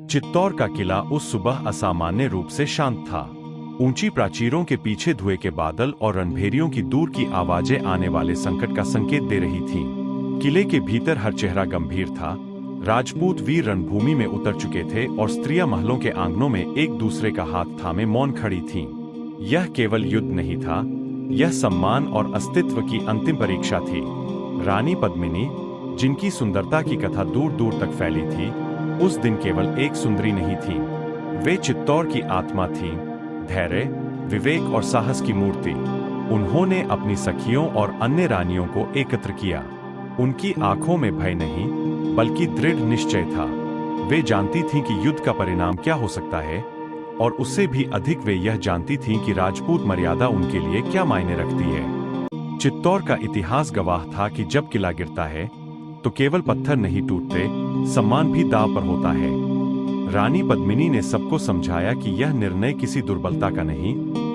चित्तौड़ का किला उस सुबह असामान्य रूप से शांत था। ऊंची प्राचीरों के पीछे धुएं के बादल और रणभेरियों की दूर की आवाजें आने वाले संकट का संकेत दे रही थीं। किले के भीतर हर चेहरा गंभीर था। राजपूत वीर रणभूमि में उतर चुके थे और स्त्रियां महलों के आंगनों में एक दूसरे का हाथ थामे मौन खड़ी थीं। यह केवल युद्ध नहीं था, यह सम्मान और अस्तित्व की अंतिम परीक्षा थी। रानी पद्मिनी, जिनकी सुंदरता की कथा दूर दूर तक फैली थी, उस दिन केवल एक सुंदरी नहीं थी। वे चित्तौड़ की आत्मा थीं, धैर्य, विवेक और साहस की मूर्ति। उन्होंने अपनी सखियों और अन्य रानियों को एकत्र किया। उनकी आंखों में भय नहीं, बल्कि दृढ़ निश्चय था। वे जानती थीं कि युद्ध का परिणाम क्या हो सकता है, और उससे भी अधिक वे यह जानती थीं कि राजपूत मर्यादा उनके लिए क्या मायने रखती है। चित्तौड़ का इतिहास गवाह था कि जब किला गिरता है तो केवल पत्थर नहीं टूटते, सम्मान भी दांव पर होता है। रानी पद्मिनी ने सबको समझाया कि यह निर्णय किसी दुर्बलता का नहीं,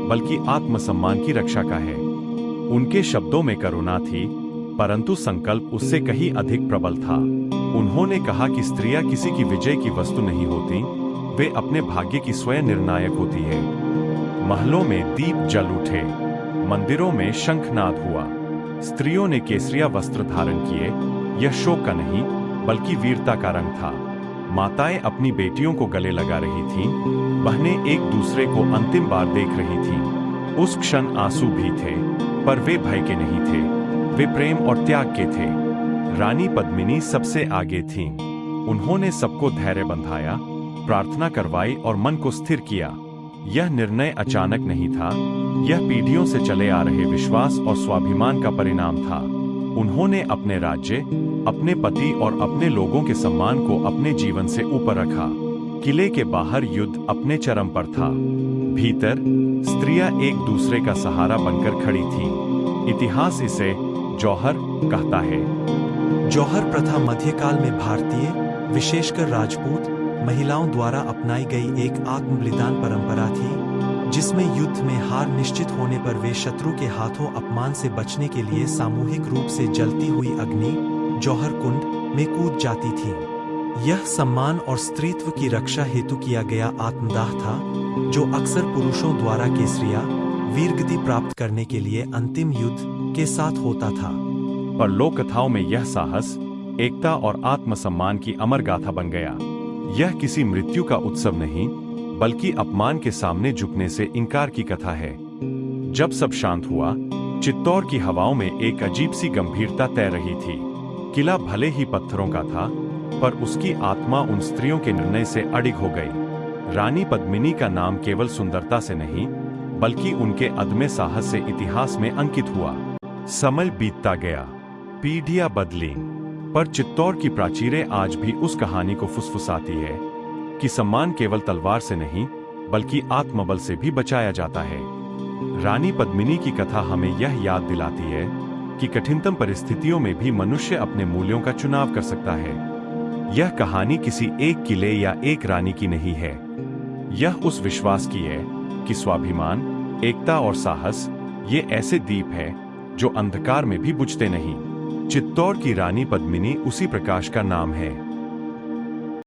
बल्कि आत्मसम्मान की रक्षा का है। उनके शब्दों में करुणा थी, परंतु संकल्प उससे कहीं अधिक प्रबल था। उन्होंने कहा कि स्त्रियां किसी की विजय की वस्तु नहीं होती, वे अपने भाग्य की स्वयं निर्णायक होती है। महलों में दीप जल उठे, मंदिरों में शंखनाद हुआ, स्त्रियों ने केसरिया वस्त्र धारण किए। यह शोक का नहीं, बल्कि वीरता का रंग था। माताएं अपनी बेटियों को गले लगा रही थीं, बहनें एक दूसरे को अंतिम बार देख रही थीं। उस क्षण आंसू भी थे, पर वे भय के नहीं थे, वे प्रेम और त्याग के थे। रानी पद्मिनी सबसे आगे थीं। उन्होंने सबको धैर्य बंधाया, प्रार्थना करवाई और मन को स्थिर किया। यह निर्णय अचानक नहीं था, यह पीढ़ियों से चले आ रहे विश्वास और स्वाभिमान का परिणाम था। उन्होंने अपने राज्य, अपने पति और अपने लोगों के सम्मान को अपने जीवन से ऊपर रखा। किले के बाहर युद्ध अपने चरम पर था। भीतर स्त्रियां एक दूसरे का सहारा बनकर खड़ी थीं। इतिहास इसे जौहर कहता है। जौहर प्रथा मध्यकाल में भारतीय, विशेषकर राजपूत महिलाओं द्वारा अपनाई गई एक आत्म बलिदान परंपरा थी, जिसमें युद्ध में हार निश्चित होने पर वे शत्रु के हाथों अपमान से बचने के लिए सामूहिक रूप से जलती हुई अग्नि, जौहर कुंड में कूद जाती थीं। यह सम्मान और स्त्रीत्व की रक्षा हेतु किया गया आत्मदाह था, जो अक्सर पुरुषों द्वारा केसरिया, वीरगति प्राप्त करने के लिए अंतिम युद्ध के साथ होता था। पर लोक कथाओं में यह साहस, एकता और आत्मसम्मान की अमर गाथा बन गया। यह किसी मृत्यु का उत्सव नहीं, बल्कि अपमान के सामने झुकने से इनकार की कथा है। जब सब शांत हुआ, चित्तौड़ की हवाओं में एक अजीब सी गंभीरता तैर रही थी। किला भले ही पत्थरों का था, पर उसकी आत्मा उन स्त्रियों के निर्णय से अडिग हो गई। रानी पद्मिनी का नाम केवल सुंदरता से नहीं, बल्कि उनके अदम्य साहस से इतिहास में अंकित हुआ। समय बीतता गया, पीढ़ियां बदली, पर चित्तौड़ की प्राचीरें आज भी उस कहानी को फुसफुसाती है कि सम्मान केवल तलवार से नहीं, बल्कि आत्मबल से भी बचाया जाता है। रानी पद्मिनी की कथा हमें यह याद दिलाती है कि कठिनतम परिस्थितियों में भी मनुष्य अपने मूल्यों का चुनाव कर सकता है। यह कहानी किसी एक किले या एक रानी की नहीं है, यह उस विश्वास की है कि स्वाभिमान, एकता और साहस ये ऐसे दीप है जो अंधकार में भी बुझते नहीं। चित्तौड़ की रानी पद्मिनी उसी प्रकाश का नाम है।